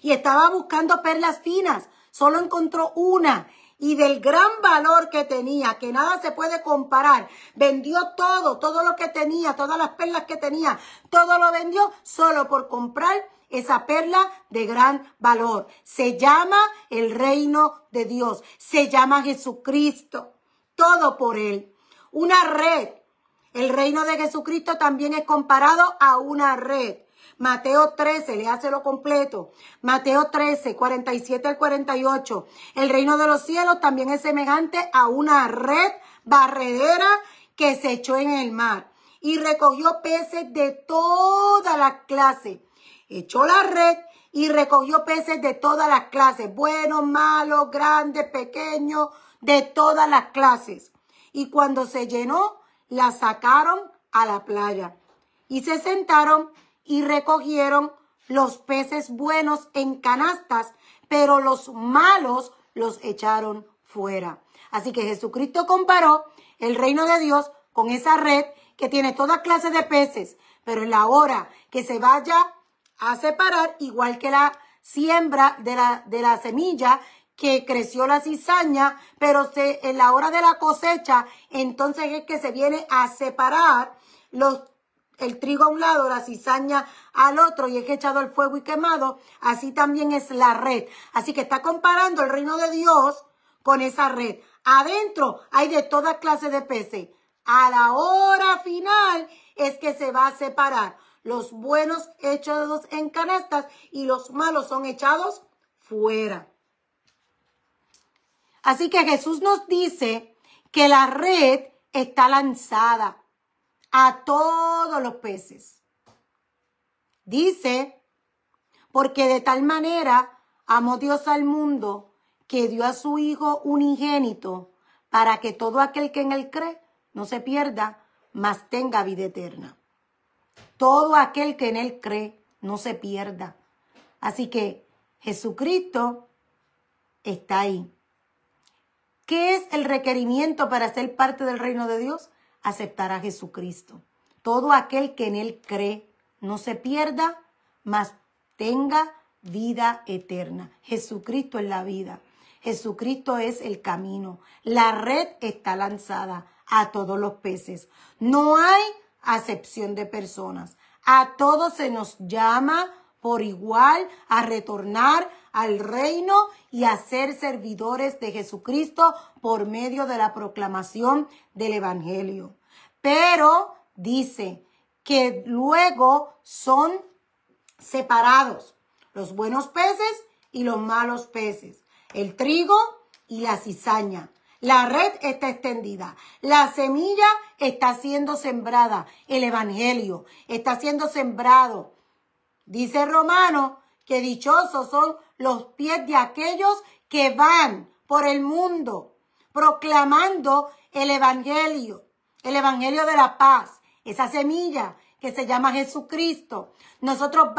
y estaba buscando perlas finas, solo encontró una. Y del gran valor que tenía, que nada se puede comparar, vendió todo lo que tenía, todas las perlas que tenía, todo lo vendió solo por comprar esa perla de gran valor. Se llama el reino de Dios, se llama Jesucristo, todo por él. Una red, el reino de Jesucristo también es comparado a una red. Mateo 13, léaselo completo. Mateo 13, 47 al 48. El reino de los cielos también es semejante a una red barredera que se echó en el mar y recogió peces de todas las clases. Echó la red y recogió peces de todas las clases, buenos, malos, grandes, pequeños, de todas las clases. Y cuando se llenó, la sacaron a la playa y se sentaron y recogieron los peces buenos en canastas, pero los malos los echaron fuera. Así que Jesucristo comparó el reino de Dios con esa red que tiene toda clase de peces, pero en la hora que se vaya a separar, igual que la siembra de la semilla, que creció la cizaña, pero en la hora de la cosecha, entonces es que se viene a separar el trigo a un lado, la cizaña al otro, y es echado al fuego y quemado. Así también es la red. Así que está comparando el reino de Dios con esa red. Adentro hay de toda clase de peces. A la hora final es que se va a separar. Los buenos echados en canastas y los malos son echados fuera. Así que Jesús nos dice que la red está lanzada a todos los peces. Dice, porque de tal manera amó Dios al mundo que dio a su Hijo unigénito para que todo aquel que en él cree no se pierda, mas tenga vida eterna. Todo aquel que en él cree no se pierda. Así que Jesucristo está ahí. ¿Qué es el requerimiento para ser parte del reino de Dios? Aceptar a Jesucristo. Todo aquel que en él cree no se pierda, mas tenga vida eterna. Jesucristo es la vida. Jesucristo es el camino. La red está lanzada a todos los peces. No hay acepción de personas. A todos se nos llama por igual a retornar al reino y a ser servidores de Jesucristo por medio de la proclamación del Evangelio. Pero dice que luego son separados los buenos peces y los malos peces, el trigo y la cizaña. La red está extendida, la semilla está siendo sembrada, el Evangelio está siendo sembrado. Dice Romano que dichosos son los pies de aquellos que van por el mundo proclamando el Evangelio de la paz, esa semilla que se llama Jesucristo. Nosotros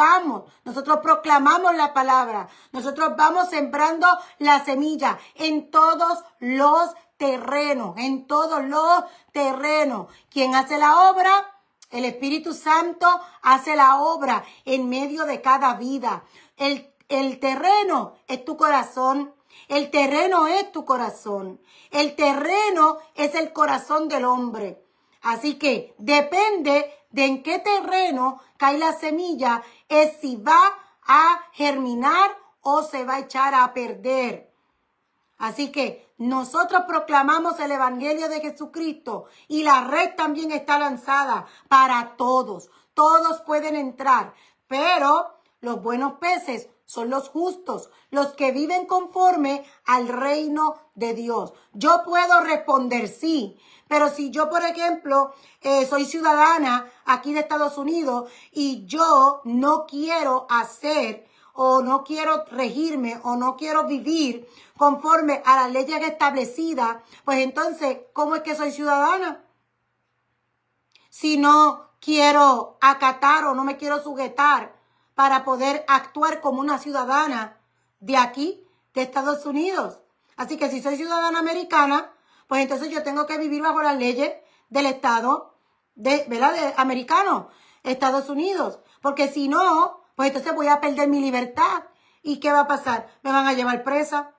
proclamamos la palabra, nosotros vamos sembrando la semilla en todos los terrenos, ¿Quién hace la obra? El Espíritu Santo hace la obra en medio de cada vida. El terreno es tu corazón. El terreno es tu corazón. El terreno es el corazón del hombre. Así que depende de en qué terreno cae la semilla, es si va a germinar o se va a echar a perder. Así que nosotros proclamamos el evangelio de Jesucristo y la red también está lanzada para todos. Todos pueden entrar, pero los buenos peces son los justos, los que viven conforme al reino de Dios. Yo puedo responder sí, pero si yo, por ejemplo, soy ciudadana aquí de Estados Unidos y yo no quiero hacer o no quiero regirme o no quiero vivir conforme a las leyes establecidas, pues entonces, ¿cómo es que soy ciudadana? Si no quiero acatar o no me quiero sujetar para poder actuar como una ciudadana de aquí, de Estados Unidos. Así que si soy ciudadana americana, pues entonces yo tengo que vivir bajo las leyes del Estado, ¿verdad? Americano, Estados Unidos. Porque si no, pues entonces voy a perder mi libertad. ¿Y qué va a pasar? Me van a llevar presa.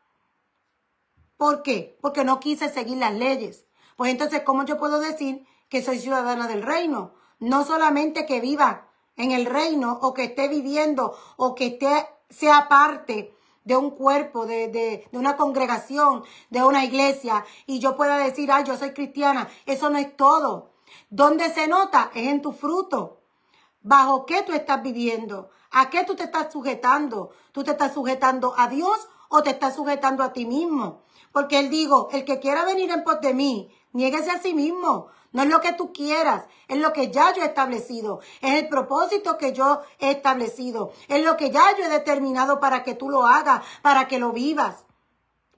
¿Por qué? Porque no quise seguir las leyes. Pues entonces, ¿cómo yo puedo decir que soy ciudadana del reino? No solamente que viva en el reino o que esté viviendo o que sea parte de un cuerpo, de una congregación, de una iglesia y yo pueda decir, ah, yo soy cristiana. Eso no es todo. ¿Dónde se nota? Es en tu fruto. ¿Bajo qué tú estás viviendo? ¿A qué tú te estás sujetando? ¿Tú te estás sujetando a Dios o te estás sujetando a ti mismo? Porque él dijo, el que quiera venir en pos de mí, niéguese a sí mismo. No es lo que tú quieras, es lo que ya yo he establecido. Es el propósito que yo he establecido. Es lo que ya yo he determinado para que tú lo hagas, para que lo vivas,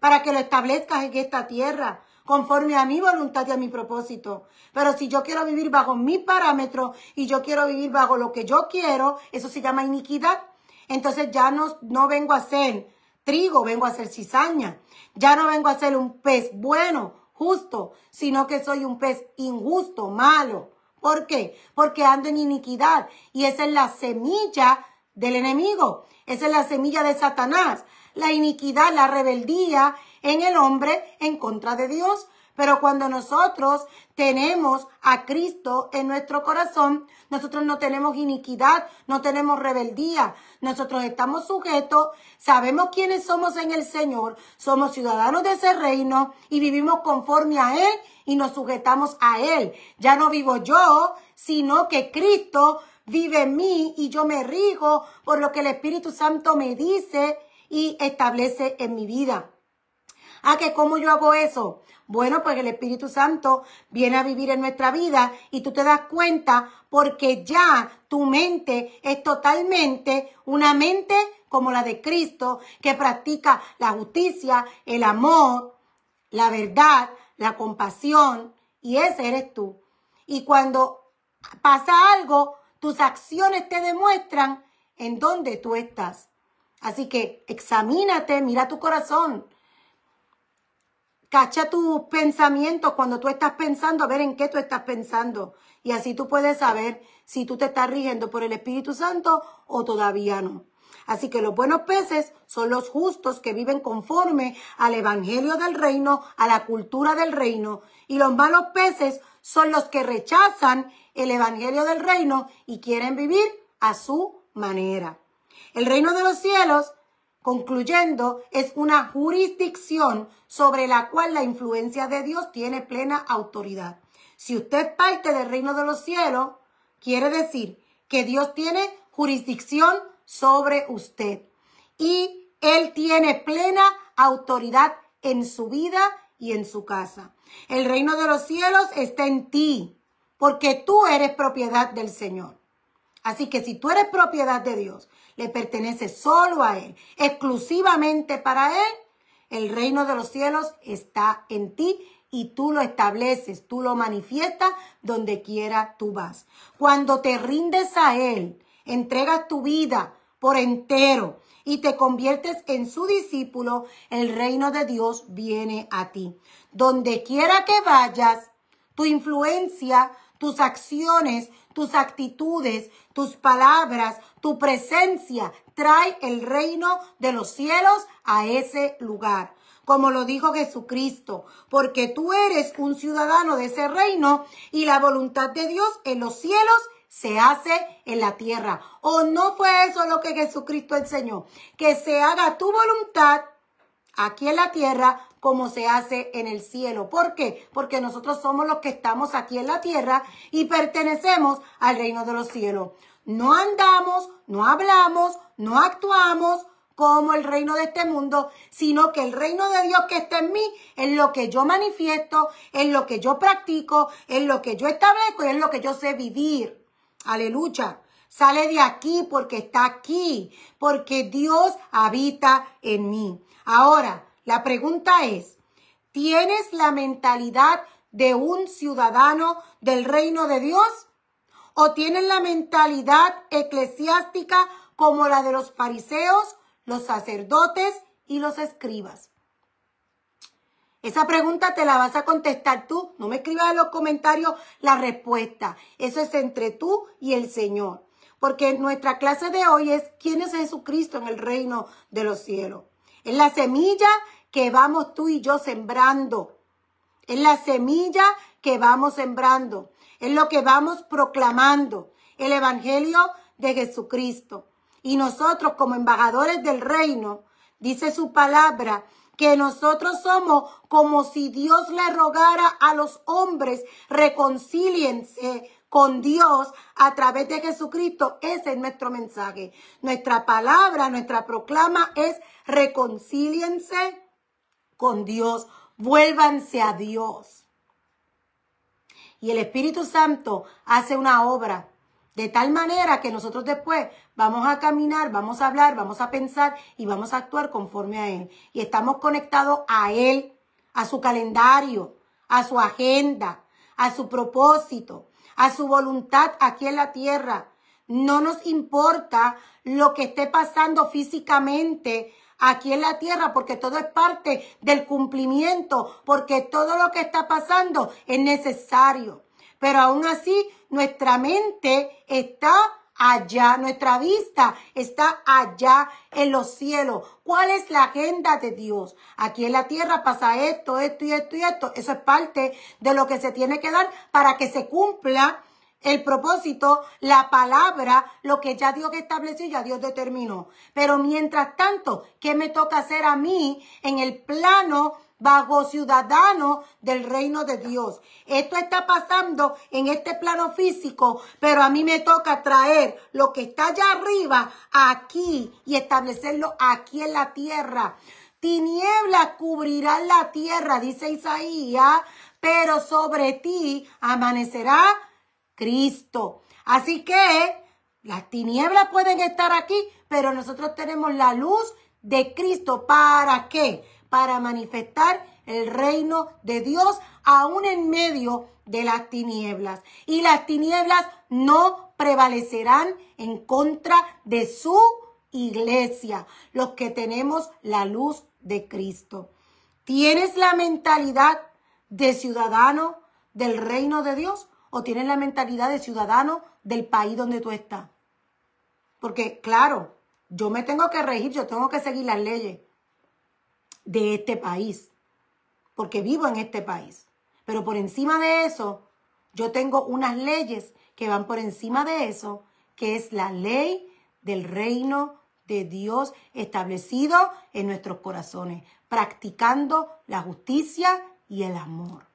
para que lo establezcas en esta tierra, conforme a mi voluntad y a mi propósito. Pero si yo quiero vivir bajo mis parámetros y yo quiero vivir bajo lo que yo quiero, eso se llama iniquidad. Entonces ya no vengo a ser trigo, vengo a ser cizaña. Ya no vengo a ser un pez bueno, justo, sino que soy un pez injusto, malo. ¿Por qué? Porque ando en iniquidad y esa es la semilla del enemigo. Esa es la semilla de Satanás. La iniquidad, la rebeldía en el hombre en contra de Dios. Pero cuando nosotros tenemos a Cristo en nuestro corazón, nosotros no tenemos iniquidad, no tenemos rebeldía. Nosotros estamos sujetos, sabemos quiénes somos en el Señor, somos ciudadanos de ese reino y vivimos conforme a Él y nos sujetamos a Él. Ya no vivo yo, sino que Cristo vive en mí y yo me rijo por lo que el Espíritu Santo me dice y establece en mi vida. ¿A que cómo yo hago eso? Bueno, pues el Espíritu Santo viene a vivir en nuestra vida y tú te das cuenta porque ya tu mente es totalmente una mente como la de Cristo que practica la justicia, el amor, la verdad, la compasión y ese eres tú. Y cuando pasa algo, tus acciones te demuestran en dónde tú estás. Así que examínate, mira tu corazón. Cacha tus pensamientos cuando tú estás pensando, a ver en qué tú estás pensando. Y así tú puedes saber si tú te estás rigiendo por el Espíritu Santo o todavía no. Así que los buenos peces son los justos que viven conforme al evangelio del reino, a la cultura del reino. Y los malos peces son los que rechazan el evangelio del reino y quieren vivir a su manera. El reino de los cielos, concluyendo, es una jurisdicción sobre la cual la influencia de Dios tiene plena autoridad. Si usted es parte del reino de los cielos, quiere decir que Dios tiene jurisdicción sobre usted. Y Él tiene plena autoridad en su vida y en su casa. El reino de los cielos está en ti, porque tú eres propiedad del Señor. Así que si tú eres propiedad de Dios, le pertenece solo a Él, exclusivamente para Él, el reino de los cielos está en ti y tú lo estableces, tú lo manifiestas donde quiera tú vas. Cuando te rindes a Él, entregas tu vida por entero y te conviertes en su discípulo, el reino de Dios viene a ti. Donde quiera que vayas, tu influencia, tus acciones, tus actitudes, tus palabras, tu presencia trae el reino de los cielos a ese lugar. Como lo dijo Jesucristo, porque tú eres un ciudadano de ese reino y la voluntad de Dios en los cielos se hace en la tierra. ¿O no fue eso lo que Jesucristo enseñó? Que se haga tu voluntad aquí en la tierra como se hace en el cielo. ¿Por qué? Porque nosotros somos los que estamos aquí en la tierra y pertenecemos al reino de los cielos. No andamos, no hablamos, no actuamos como el reino de este mundo, sino que el reino de Dios que está en mí es lo que yo manifiesto, es lo que yo practico, es lo que yo establezco y es lo que yo sé vivir. Aleluya. Sale de aquí porque está aquí, porque Dios habita en mí. Ahora, la pregunta es, ¿tienes la mentalidad de un ciudadano del reino de Dios? ¿O tienes la mentalidad eclesiástica como la de los fariseos, los sacerdotes y los escribas? Esa pregunta te la vas a contestar tú. No me escribas en los comentarios la respuesta. Eso es entre tú y el Señor. Porque nuestra clase de hoy es ¿quién es Jesucristo en el reino de los cielos? Es la semilla que vamos tú y yo sembrando. Es la semilla que vamos sembrando. Es lo que vamos proclamando. El evangelio de Jesucristo. Y nosotros como embajadores del reino, dice su palabra, que nosotros somos como si Dios le rogara a los hombres, reconcíliense con Dios a través de Jesucristo. Ese es nuestro mensaje. Nuestra palabra, nuestra proclama es reconcíliense con Dios. Vuélvanse a Dios. Y el Espíritu Santo hace una obra de tal manera que nosotros después vamos a caminar, vamos a hablar, vamos a pensar y vamos a actuar conforme a Él. Y estamos conectados a Él, a su calendario, a su agenda, a su propósito, a su voluntad aquí en la tierra. No nos importa lo que esté pasando físicamente aquí en la tierra, porque todo es parte del cumplimiento, porque todo lo que está pasando es necesario. Pero aún así, nuestra mente está allá, nuestra vista está allá en los cielos. ¿Cuál es la agenda de Dios? Aquí en la tierra pasa esto, esto y esto y esto. Eso es parte de lo que se tiene que dar para que se cumpla el propósito, la palabra, lo que ya Dios estableció, ya Dios determinó. Pero mientras tanto, ¿qué me toca hacer a mí en el plano bajo ciudadano del reino de Dios? Esto está pasando en este plano físico, pero a mí me toca traer lo que está allá arriba aquí y establecerlo aquí en la tierra. Tinieblas cubrirán la tierra, dice Isaías, pero sobre ti amanecerá Cristo. Así que las tinieblas pueden estar aquí, pero nosotros tenemos la luz de Cristo. ¿Para qué? Para manifestar el reino de Dios aún en medio de las tinieblas. Y las tinieblas no prevalecerán en contra de su iglesia, los que tenemos la luz de Cristo. ¿Tienes la mentalidad de ciudadano del reino de Dios? ¿O tienes la mentalidad de ciudadano del país donde tú estás? Porque, claro, yo me tengo que regir, yo tengo que seguir las leyes de este país, porque vivo en este país. Pero por encima de eso, yo tengo unas leyes que van por encima de eso, que es la ley del reino de Dios establecido en nuestros corazones, practicando la justicia y el amor.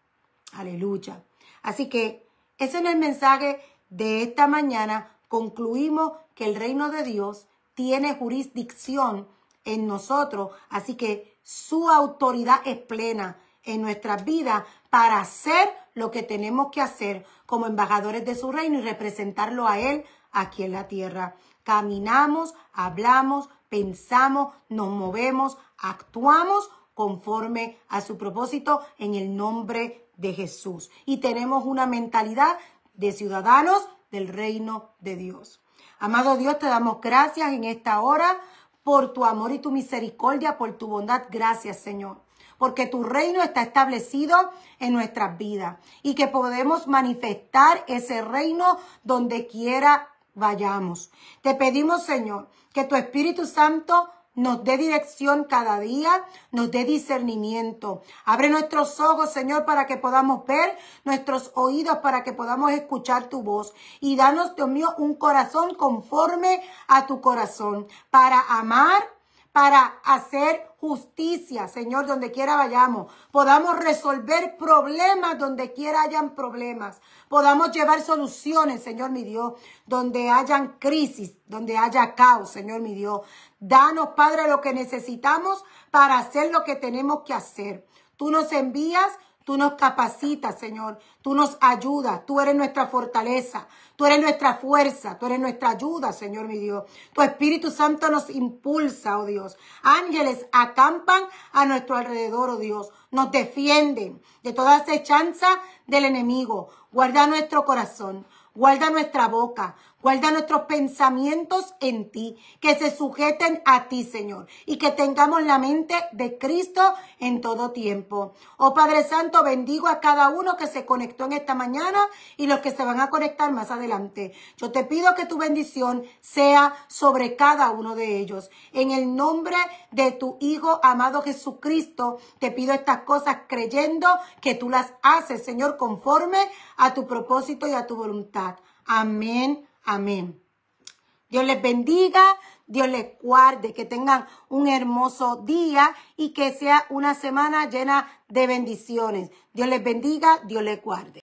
Aleluya. Así que ese es el mensaje de esta mañana. Concluimos que el reino de Dios tiene jurisdicción en nosotros, así que su autoridad es plena en nuestras vidas para hacer lo que tenemos que hacer como embajadores de su reino y representarlo a Él aquí en la tierra. Caminamos, hablamos, pensamos, nos movemos, actuamos conforme a su propósito en el nombre de Jesús. Y tenemos una mentalidad de ciudadanos del reino de Dios. Amado Dios, te damos gracias en esta hora por tu amor y tu misericordia, por tu bondad. Gracias, Señor, porque tu reino está establecido en nuestras vidas y que podemos manifestar ese reino donde quiera vayamos. Te pedimos, Señor, que tu Espíritu Santo nos dé dirección cada día, nos dé discernimiento. Abre nuestros ojos, Señor, para que podamos ver, nuestros oídos para que podamos escuchar tu voz. Y danos, Dios mío, un corazón conforme a tu corazón, para amar, para hacer justicia, Señor, donde quiera vayamos. Podamos resolver problemas donde quiera hayan problemas. Podamos llevar soluciones, Señor mi Dios, donde hayan crisis, donde haya caos, Señor mi Dios. Danos, Padre, lo que necesitamos para hacer lo que tenemos que hacer. Tú nos envías, tú nos capacitas, Señor. Tú nos ayudas. Tú eres nuestra fortaleza. Tú eres nuestra fuerza. Tú eres nuestra ayuda, Señor mi Dios. Tu Espíritu Santo nos impulsa, oh Dios. Ángeles acampan a nuestro alrededor, oh Dios. Nos defienden de toda acechanza del enemigo. Guarda nuestro corazón. Guarda nuestra boca, guarda nuestros pensamientos en ti, que se sujeten a ti, Señor, y que tengamos la mente de Cristo en todo tiempo. Oh Padre Santo, bendigo a cada uno que se conectó en esta mañana y los que se van a conectar más adelante. Yo te pido que tu bendición sea sobre cada uno de ellos. En el nombre de tu Hijo amado Jesucristo, te pido estas cosas creyendo que tú las haces, Señor, conforme a tu propósito y a tu voluntad. Amén, amén. Dios les bendiga, Dios les guarde, que tengan un hermoso día y que sea una semana llena de bendiciones. Dios les bendiga, Dios les guarde.